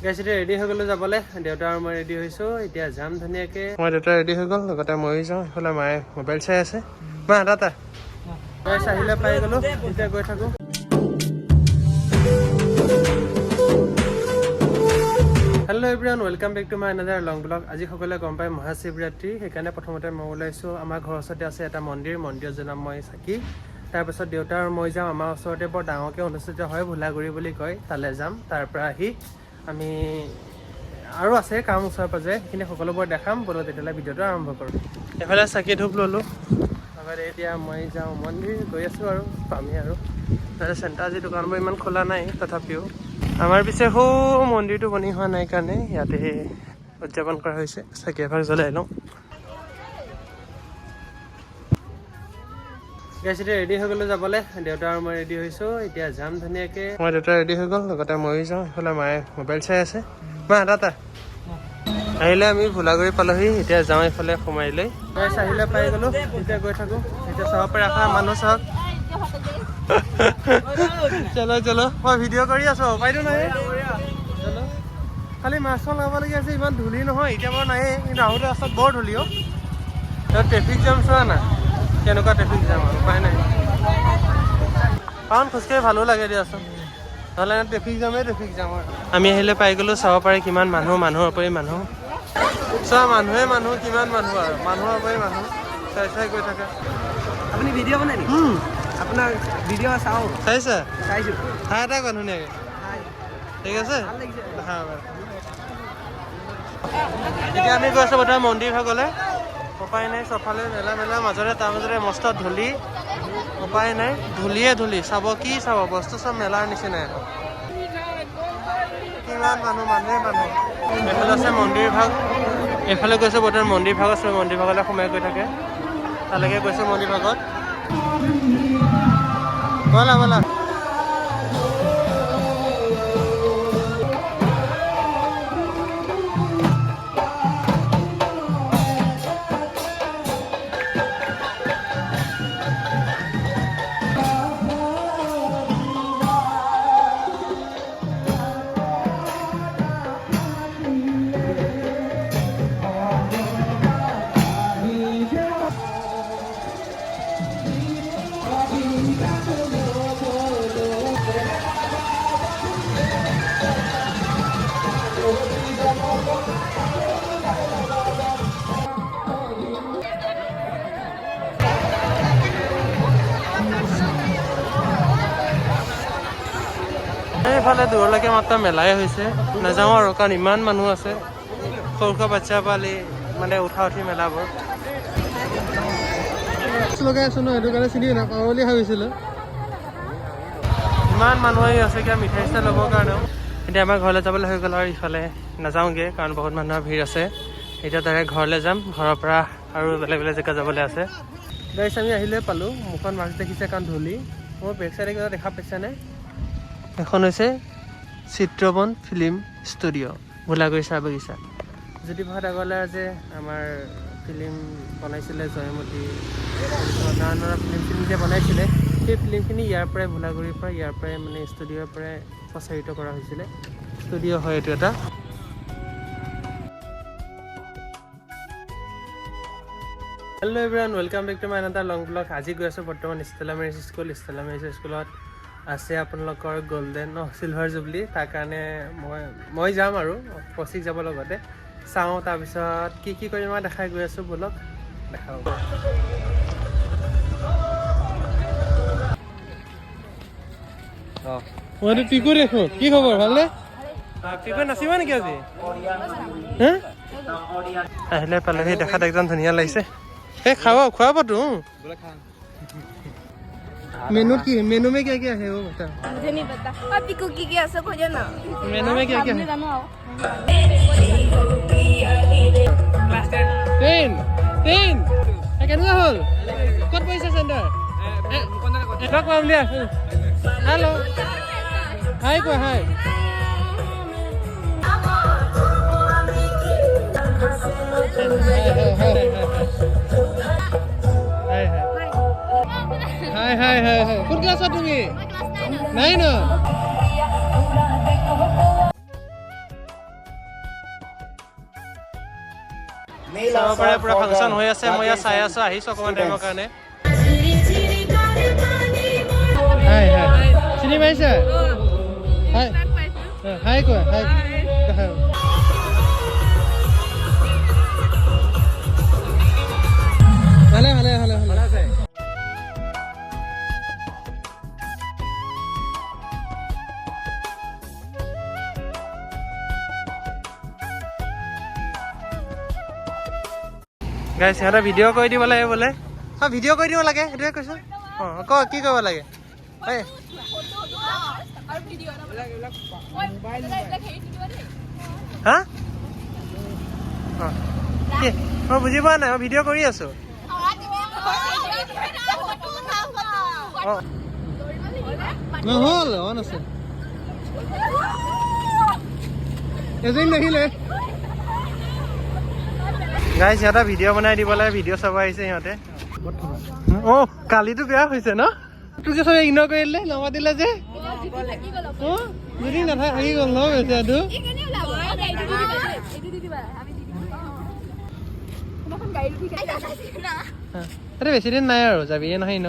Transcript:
গাইছ এতিয়া ৰেডি হৈ গ'লো যাবলৈ দেউতা আৰু মই ৰেডি হৈছোঁ এতিয়া যাম ধুনীয়াকৈ মই দেউতা ৰেডি হৈ গ'ল লগতে ময়ো যাওঁ এইফালে মায়ে মোবাইল চাই আছে মা দাদা গাইছ আহিলে পাই গ'লো এতিয়া গৈ থাকোঁ hello' everyone welcome back to my another long blog আজি সকলোৱে গম পায় মহাশিৱৰাত্ৰি সেইকাৰণে প্ৰথমতে মই ওলাইছোঁ আমাৰ ঘৰৰ ওচৰতে আছে এটা মন্দিৰৰ জনাম মই চাকি তাৰপিছত দেউতা আৰু মই যাম আমাৰ ওচৰতে বৰ ডাঙৰকৈ অনুষ্ঠিত হয় ভোলাগুৰি বুলি কয় তালৈ যাম তাৰ পৰা আহি আমি আৰু আছে কাম ওচৰে পাজৰে সেইখিনি সকলোবোৰ দেখাম ব'লো তেতিয়াহ'লে ভিডিঅ'টো আৰম্ভ কৰোঁ এফালে চাকি ধূপ ল'লোঁ লগতে এতিয়া মই যাওঁ মন্দিৰ গৈ আছোঁ আৰু পামেই আৰু তাতে চেণ্টাৰ আজি দোকানবোৰ ইমান খোলা নাই তথাপিও আমাৰ পিছে সৌ মন্দিৰটো বনি হোৱা নাই কাৰণে ইয়াতে উদযাপন কৰা হৈছে চাকি এভাগ জ্বলাই লওঁ গাইছ এতিয়া ৰেডি হৈ গ'লো যাবলৈ দেউতা আৰু মই ৰেডি হৈছোঁ এতিয়া যাম ধুনীয়াকৈ মই দেউতা ৰেডি হৈ গ'ল লগতে ময়ো যাওঁ এইফালে মায়ে মোবাইল চাই আছে মা দাদা আহিলে আমি ভোলাগুৰি পালোহি এতিয়া যাওঁ এইফালে সোমাই লৈ গাইছ আহিলে পাই গ'লো এতিয়া গৈ থাকোঁ এতিয়া চাব পাৰে ৰাখা মানুহ চাওক চলো চলো মই ভিডিঅ' কৰি আছোঁ উপায়তো নাই চলো খালি মাছখন লগাবলগীয়া আছে ইমান ধূলি নহয় এতিয়া বাৰু নাহে কিন্তু আহোঁতে ৰাস্তাত বৰ ধূলি অ' ট্ৰেফিক জাম চোৱা না কেনেকুৱা ট্ৰেফিক জাম আৰু উপায় নাই কাৰণ খোজকাঢ়ি ভালো লাগে দিয়াচোন নহ'লে ট্ৰেফিক জাম আমি আহিলে পাই গ'লোঁ চাব পাৰে কিমান মানুহ মানুহৰ উপৰি মানুহ চোৱা মানুহে মানুহ কিমান মানুহ আৰু মানুহৰ উপৰি মানুহ চাই চাই গৈ থাকে আপুনি ভিডিঅ' বনাই নেকি আপোনাৰ ভিডিঅ' চাওঁ চাইছা চাইছোঁ হাই এটা কোৱা ধুনীয়াকৈ ঠিক আছে এতিয়া আমি গৈ আছোঁ বোধহয় মন্দিৰ ভাগলৈ উপায় নাই চবফালে মেলা মাজতে তাৰ মাজতে মস্ত ধূলি উপায় নাই ধূলি চাব কি চাব বস্তু চব মেলাৰ নিচিনাই কিমান মানুহে মানুহ এইফালে আছে মন্দিৰ ভাগ এইফালে গৈছোঁ বোধহয় মন্দিৰ ভাগ আছে মন্দিৰ ভাগলৈ সোমাই গৈ থাকে তালৈকে গৈছোঁ মন্দিৰ ভাগত ব'লা এইফালে দূৰলৈকে মাত্ৰ মেলাই হৈছে নাযাওঁ আৰু কাৰণ ইমান মানুহ আছে সৰু বাচ্ছা পালি মানে উঠি মেলাবোৰ লগাই আছো ন সেইটো কাৰণে চিনি নাপাওঁ বুলি ভাবিছিলোঁ ইমান মানুহ আহি আছে কিবা মিঠাই চিঠাই ল'বৰ কাৰণেও এতিয়া আমাৰ ঘৰলৈ যাবলৈ হৈ গ'ল আৰু ইফালে নাযাওঁগৈ কাৰণ বহুত মানুহৰ ভিৰ আছে এতিয়া ডাইৰেক্ট ঘৰলৈ যাম ঘৰৰ পৰা আৰু বেলেগ জেগা যাবলৈ আছে গাইছ আমি আহিলে পালোঁ মুখখন মাছ দেখিছে কাৰণ ধূলি মোৰ বেক চাইডে কিবা দেখা পাইছানে এখন হৈছে চিত্ৰবন ফিল্ম ষ্টুডিঅ' ভোলাগুৰি চাহ বাগিচা জ্যোতিপ্ৰসাদ আগৰৱালাই যে আমাৰ ফিল্ম বনাইছিলে জয়মতী নানা ফিল্ম যে বনাইছিলে সেই ফিল্মখিনি ইয়াৰ পৰাই ভোলাগুৰিৰ পৰা ইয়াৰ পৰাই মানে ষ্টুডিঅ'ৰ পৰাই প্ৰচাৰিত কৰা হৈছিলে ষ্টুডিঅ' হয় এইটো এটা hello' everyone welcome back to my another long blog আজি গৈ আছোঁ বৰ্তমান ষ্টেলা মেৰিজ স্কুলত আছে আপোনালোকৰ গল্ডেন চিলভাৰ জুবলি তাৰ কাৰণে মই যাম আৰু কৌশিক যাব লগতে চাওঁ তাৰপিছত কি কৰিম মই দেখাই গৈ আছোঁ ব'লক দেখাব মইতো পিকু দেখোঁ কি খবৰ ভালনে পিকু নাচিবা নেকি আজি আহিলে পালেহি দেখাত একদম ধুনীয়া লাগিছে এই খুৱাবতো मेनू में क्या क्या है वो बता मुझे नहीं पता अब पिकू की क्या सब खोजो ना मेनू में क्या क्या है तीन কেনেকুৱা হ'ল ক'ত পইচা চেণ্টাৰ এটা কোৱা বুলি হেল্ল' হাই কোৱা হাই হাই কোন ক্লাছত তুমি 9 চাব পাৰে পুৰা ফাংচন হৈ আছে মই ইয়াত চাই আছো আহিছো অকণমান টাইমৰ কাৰণে হাই হাই চিনি পাইছা হাই হাই কোৱা হাই ভালে ভালে ভালে ভালে আছে গাইছ সিহঁতে ভিডিঅ' কৰি দিব লাগে বোলে অঁ ভিডিঅ' কৰি দিব লাগে সেইটোৱে কৈছোঁ অঁ ক কি কৰিব লাগে এই হা অঁ কি মই বুজি পোৱা নাই মই ভিডিঅ' কৰি আছোঁ অঁ নহ'ল অন আছে এজনী নাহিলে গাইছ সিহঁতে ভিডিঅ' বনাই দিব লাগে ভিডিঅ' চাব আহিছে সিহঁতে অঁ কালিটো বেয়া হৈছে ন তোক যে চবে ইগন'ৰ কৰি দিলে নমাতিলে যে অঁ যদি নাথাকে থাকি গ'ল ন বেচাটো বেছি দিন নাই আৰু যাবিয়ে নহয় ন